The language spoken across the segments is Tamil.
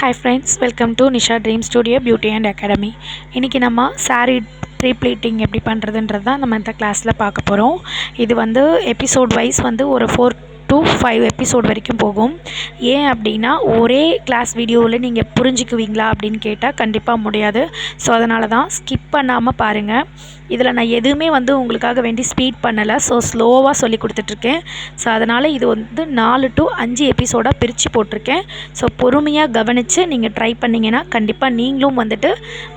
Hi friends, welcome to Nisha Dream Studio Beauty and Academy. இன்றைக்கி நம்ம saree ப்ளீட்டிங் எப்படி பண்ணுறதுன்றது தான் நம்ம இந்த கிளாஸில் பார்க்க போகிறோம். இது வந்து எபிசோட் வைஸ் வந்து ஒரு 4 to 5 எபிசோட் வரைக்கும் போகும். ஏன் அப்படின்னா ஒரே கிளாஸ் வீடியோவில் நீங்கள் புரிஞ்சுக்குவீங்களா அப்படின்னு கேட்டால் கண்டிப்பாக முடியாது. ஸோ அதனால தான் ஸ்கிப் பண்ணாமல் பாருங்கள். இதில் நான் எதுவுமே வந்து உங்களுக்காக வேண்டி ஸ்பீட் பண்ணலை, ஸோ ஸ்லோவாக சொல்லி கொடுத்துட்ருக்கேன். ஸோ அதனால் இது வந்து 4 to 5 எபிசோடாக பிரித்து போட்டிருக்கேன். ஸோ பொறுமையாக கவனித்து நீங்கள் ட்ரை பண்ணிங்கன்னா கண்டிப்பாக நீங்களும் வந்துட்டு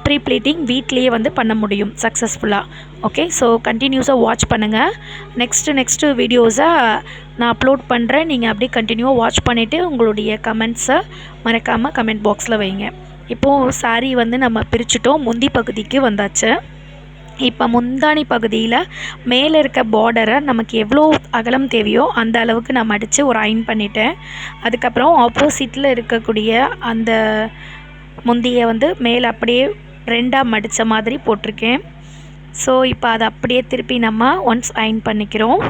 ப்ரீ ப்ளீட்டிங் வீட்லேயே வந்து பண்ண முடியும் சக்ஸஸ்ஃபுல்லாக. ஓகே, ஸோ கண்டினியூஸாக வாட்ச் பண்ணுங்கள். நெக்ஸ்ட்டு வீடியோஸை நான் அப்லோட் பண்ணுறேன். நீங்கள் அப்படியே கண்டினியூவாக வாட்ச் பண்ணிவிட்டு உங்களுடைய கமெண்ட்ஸை மறக்காமல் கமெண்ட் பாக்ஸில் வைங்க. இப்போது saree வந்து நம்ம பிரிச்சுட்டோம், முந்தி பகுதிக்கு வந்தாச்சு. இப்போ முந்தானி பகுதியில் மேலே இருக்க பார்டரை நமக்கு எவ்வளோ அகலம் தேவையோ அந்த அளவுக்கு நான் மடித்து ஒரு அயன் பண்ணிட்டேன். அதுக்கப்புறம் ஆப்போசிட்டில் இருக்கக்கூடிய அந்த முந்தியை வந்து மேலே அப்படியே 2ஆக மடித்த மாதிரி போட்டிருக்கேன். ஸோ இப்போ அதை அப்படியே திருப்பி நம்ம ஒன்ஸ் அயன் பண்ணிக்கிறோம்.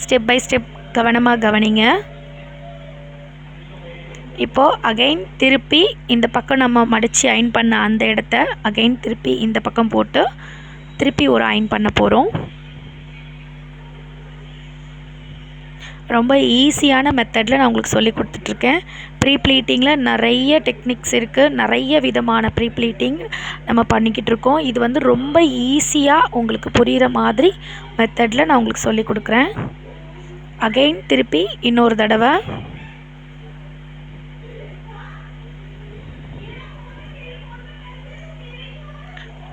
ஸ்டெப் பை ஸ்டெப் கவனமாக கவனிங்க. இப்போது அகைன் திருப்பி இந்த பக்கம் நம்ம மடித்து அயன் பண்ண அந்த இடத்த அகைன் திருப்பி இந்த பக்கம் போட்டு திருப்பி ஒரு அயன் பண்ண போகிறோம். ரொம்ப ஈஸியான மெத்தடில் நான் உங்களுக்கு சொல்லி கொடுத்துட்ருக்கேன். ப்ரீ ப்ளீட்டிங்கில் நிறைய டெக்னிக்ஸ் இருக்குது, நிறைய விதமான ப்ரீ ப்ளீட்டிங் நம்ம பண்ணிக்கிட்டு இருக்கோம். இது வந்து ரொம்ப ஈஸியாக உங்களுக்கு புரிகிற மாதிரி மெத்தடில் நான் உங்களுக்கு சொல்லி கொடுக்குறேன். அகைன் திருப்பி இன்னொரு தடவை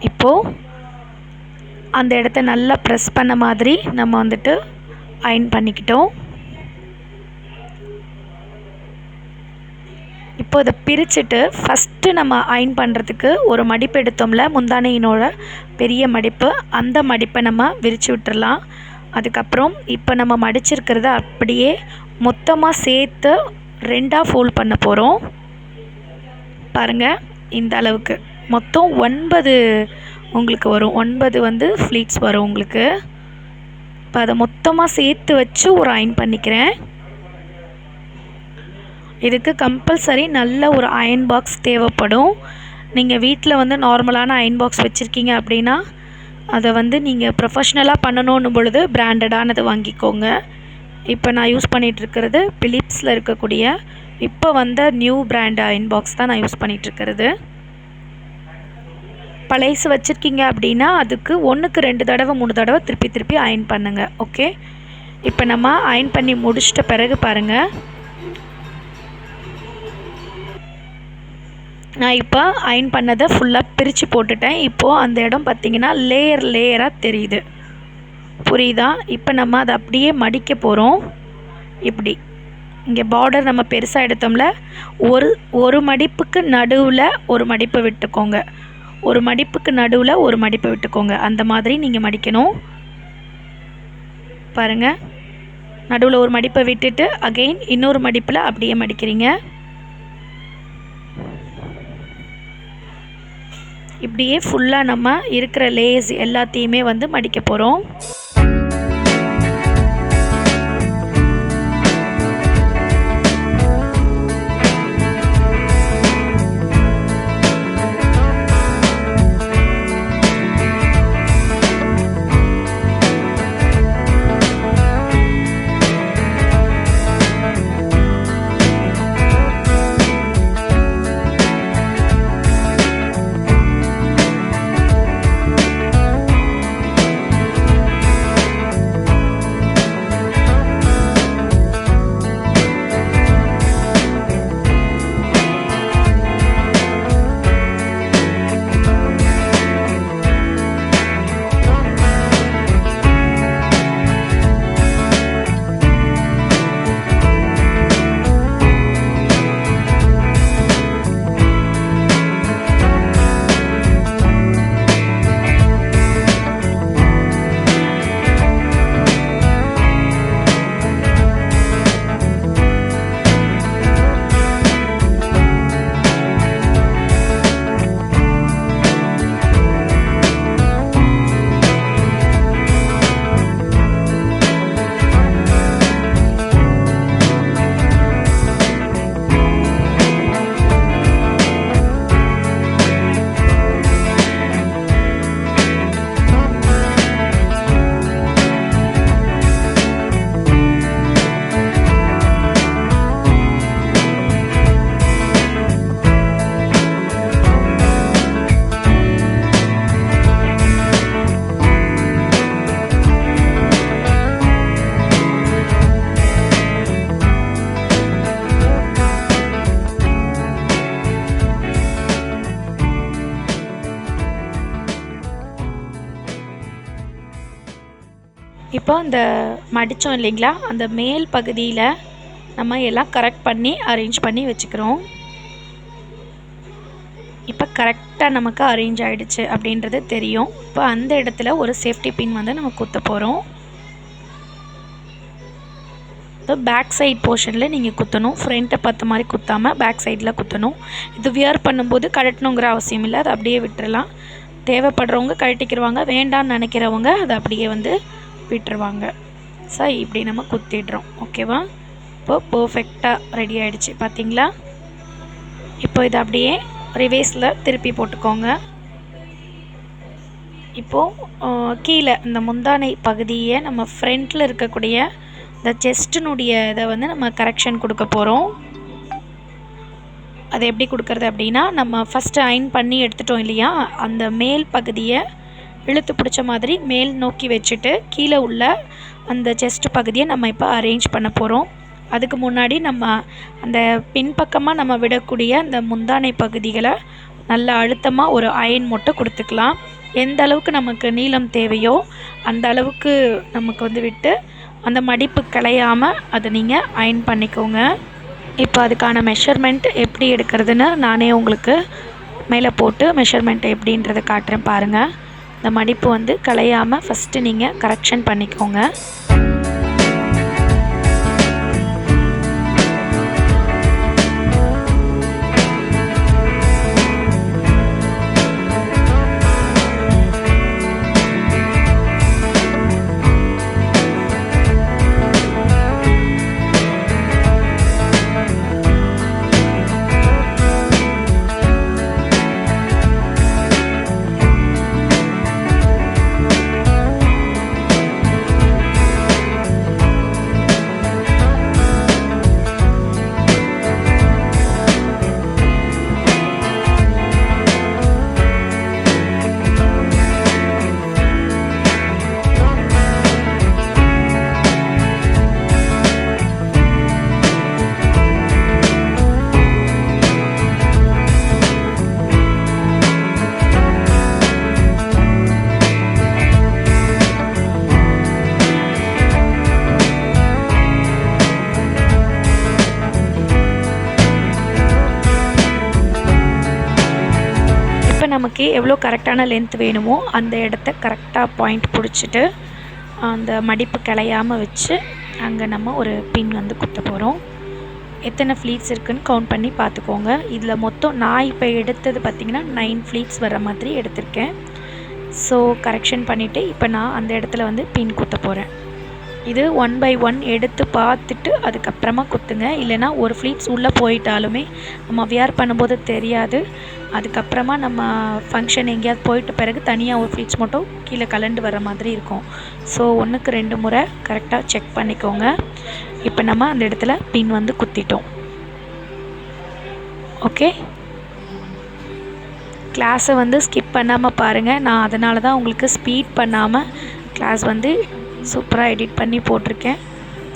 இப்போது அந்த இடத்த நல்லா ப்ரெஸ் பண்ண மாதிரி நம்ம வந்துட்டு அயன் பண்ணிக்கிட்டோம். இப்போ இதை பிரிச்சுட்டு ஃபஸ்ட்டு நம்ம அயன் பண்ணுறதுக்கு ஒரு மடிப்பு எடுத்தோம்ல, முந்தானையினோட பெரிய மடிப்பு, அந்த மடிப்பை நம்ம விரித்து விட்டுறலாம். அதுக்கப்புறம் இப்போ நம்ம மடிச்சிருக்கிறத அப்படியே மொத்தமாக சேர்த்து 2ஆக ஃபோல்ட் பண்ண போகிறோம். பாருங்கள், இந்த அளவுக்கு மொத்தம் 9 உங்களுக்கு வரும். 9 வந்து ஃப்ளீட்ஸ் வரும் உங்களுக்கு. இப்போ அதை மொத்தமாக சேர்த்து வச்சு ஒரு அயன் பண்ணிக்கிறேன். இதுக்கு கம்பல்சரி நல்ல ஒரு அயன் பாக்ஸ் தேவைப்படும். நீங்கள் வீட்டில் வந்து நார்மலான அயன் பாக்ஸ் வச்சுருக்கீங்க அப்படின்னா அதை வந்து நீங்கள் ப்ரொஃபஷ்னலாக பண்ணணும் பொழுது பிராண்டடானது வாங்கிக்கோங்க. இப்போ நான் யூஸ் பண்ணிகிட்ருக்கிறது பிலிப்ஸில் இருக்கக்கூடிய இப்போ வந்த நியூ பிராண்ட் அயன் பாக்ஸ் தான் நான் யூஸ் பண்ணிகிட்ருக்கிறது. பழைசு வச்சுருக்கீங்க அப்படின்னா அதுக்கு 1க்கு 2 தடவை 3 தடவை திருப்பி அயன் பண்ணுங்கள். ஓகே, இப்போ நம்ம அயன் பண்ணி முடிச்சிட்ட பிறகு பாருங்கள், நான் இப்போ அயன் பண்ணதை ஃபுல்லாக பிரித்து போட்டுட்டேன். இப்போது அந்த இடம் பார்த்திங்கன்னா லேயராக தெரியுது, புரியுதா? இப்போ நம்ம அதை அப்படியே மடிக்க போகிறோம். இப்படி இங்கே பார்டர் நம்ம பெருசாக எடுத்தோம்ல, ஒரு மடிப்புக்கு நடுவில் ஒரு மடிப்பை விட்டுக்கோங்க, ஒரு மடிப்புக்கு நடுவில் ஒரு மடிப்பை விட்டுக்கோங்க. அந்த மாதிரி நீங்கள் மடிக்கணும். பாருங்கள், நடுவில் ஒரு மடிப்பை விட்டுட்டு அகெயின் இன்னொரு மடிப்பில் அப்படியே மடிக்கிறீங்க. இப்படியே ஃபுல்லாக நம்ம இருக்கிற லேஸ் எல்லாத்தையுமே வந்து மடிக்க போகிறோம். இப்போ இந்த மடித்தோம் இல்லைங்களா, அந்த மேல் பகுதியில் நம்ம எல்லாம் கரெக்ட் பண்ணி அரேஞ்ச் பண்ணி வச்சுக்கிறோம். இப்போ கரெக்டாக நமக்கு அரேஞ்ச் ஆகிடுச்சு அப்படின்றது தெரியும். இப்போ அந்த இடத்துல ஒரு சேஃப்டி பின் வந்து நம்ம குத்த போகிறோம். இப்போ பேக் சைட் போர்ஷனில் நீங்கள் குத்தணும். ஃப்ரண்ட்டை பார்த்த மாதிரி குத்தாமல் பேக் சைடில் குத்தணும். இது வியர் பண்ணும்போது கழட்டணுங்கிற அவசியம் இல்லை, அதை அப்படியே விட்டுறலாம். தேவைப்படுறவங்க கழட்டிக்கிடுவாங்க, வேண்டான்னு நினைக்கிறவங்க அதை அப்படியே வந்து விட்டுருவாங்க. ஸோ இப்படி நம்ம குத்திடுறோம். ஓகேவா? இப்போ பர்ஃபெக்டாக ரெடி ஆகிடுச்சு பார்த்தீங்களா? இப்போ இதை அப்படியே ரிவேஸில் திருப்பி போட்டுக்கோங்க. இப்போது கீழே இந்த முந்தானை பகுதியை நம்ம ஃப்ரண்ட்டில் இருக்கக்கூடிய இந்த செஸ்ட்டினுடைய இதை வந்து நம்ம கரெக்ஷன் கொடுக்க போகிறோம். அது எப்படி கொடுக்கறது அப்படின்னா, நம்ம ஃபஸ்ட்டு அயன் பண்ணி எடுத்துட்டோம் இல்லையா, அந்த மேல் பகுதியை இழுத்து பிடிச்ச மாதிரி மேல் நோக்கி வச்சுட்டு கீழே உள்ள அந்த செஸ்ட் பகுதியை நம்ம இப்போ அரேஞ்ச் பண்ண போகிறோம். அதுக்கு முன்னாடி நம்ம அந்த பின்பக்கமாக நம்ம விடக்கூடிய அந்த முந்தானை பகுதிகளை நல்லா அழுத்தமாக ஒரு அயன் மட்டும் கொடுத்துக்கலாம். எந்த அளவுக்கு நமக்கு நீளம் தேவையோ அந்த அளவுக்கு நமக்கு வந்து விட்டு அந்த மடிப்பு கலையாமல் அதை நீங்கள் அயன் பண்ணிக்கோங்க. இப்போ அதுக்கான மெஷர்மெண்ட் எப்படி எடுக்கிறதுன்னு நானே உங்களுக்கு மேலே போட்டு மெஷர்மெண்ட் எப்படின்றத காட்டுறேன் பாருங்கள். இந்த மடிப்பு வந்து கலையாமல் ஃபஸ்ட்டு நீங்கள் கரெக்ஷன் பண்ணிக்கோங்க. நமக்கு எவ்வளோ கரெக்டான லென்த் வேணுமோ அந்த இடத்த கரெக்டாக பாயிண்ட் பிடிச்சிட்டு அந்த மடிப்பு கலையாமல் வச்சு அங்கே நம்ம ஒரு பின் வந்து குத்த போகிறோம். எத்தனை ஃப்ளீட்ஸ் இருக்குதுன்னு கவுண்ட் பண்ணி பார்த்துக்கோங்க. இதில் மொத்தம் நான் இப்போ எடுத்தது பார்த்திங்கன்னா 9 ஃப்ளீட்ஸ் வர மாதிரி எடுத்திருக்கேன். ஸோ கரெக்ஷன் பண்ணிவிட்டு இப்போ நான் அந்த இடத்துல வந்து பின் குத்த போகிறேன். இது 1 by 1 எடுத்து பார்த்துட்டு அதுக்கப்புறமா குத்துங்க. இல்லைனா ஒரு ஃப்ளீட்ஸ் உள்ளே போயிட்டாலுமே நம்ம வியர் பண்ணும்போது தெரியாது. அதுக்கப்புறமா நம்ம ஃபங்க்ஷன் எங்கேயாவது போயிட்ட பிறகு தனியாக ஒரு ஃப்ளீட்ஸ் மட்டும் கீழே கலண்டு வர மாதிரி இருக்கும். ஸோ 1க்கு 2 முறை கரெக்டாக செக் பண்ணிக்கோங்க. இப்போ நம்ம அந்த இடத்துல பின் வந்து குத்திட்டோம். ஓகே, கிளாஸை வந்து ஸ்கிப் பண்ணாமல் பாருங்கள். நான் அதனால தான் உங்களுக்கு ஸ்பீட் பண்ணாமல் கிளாஸ் வந்து சூப்பராக எடிட் பண்ணி போட்டிருக்கேன்.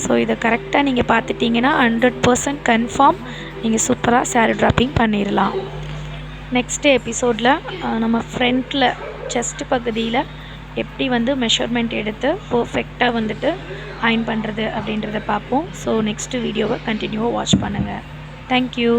ஸோ இதை கரெக்டாக நீங்கள் பார்த்துட்டிங்கன்னா 100% கன்ஃபார்ம் நீங்கள் சூப்பராக சாரீ ட்ராப்பிங் பண்ணிடலாம். நெக்ஸ்ட்டு எபிசோடில் நம்ம ஃப்ரண்ட்டில் செஸ்ட் பகுதியில் எப்படி வந்து மெஷர்மெண்ட் எடுத்து பர்ஃபெக்டாக வந்துட்டு அயன் பண்ணுறது அப்படின்றத பார்ப்போம். ஸோ நெக்ஸ்ட்டு வீடியோவை கண்டினியூவாக வாட்ச் பண்ணுங்கள். தேங்க்யூ.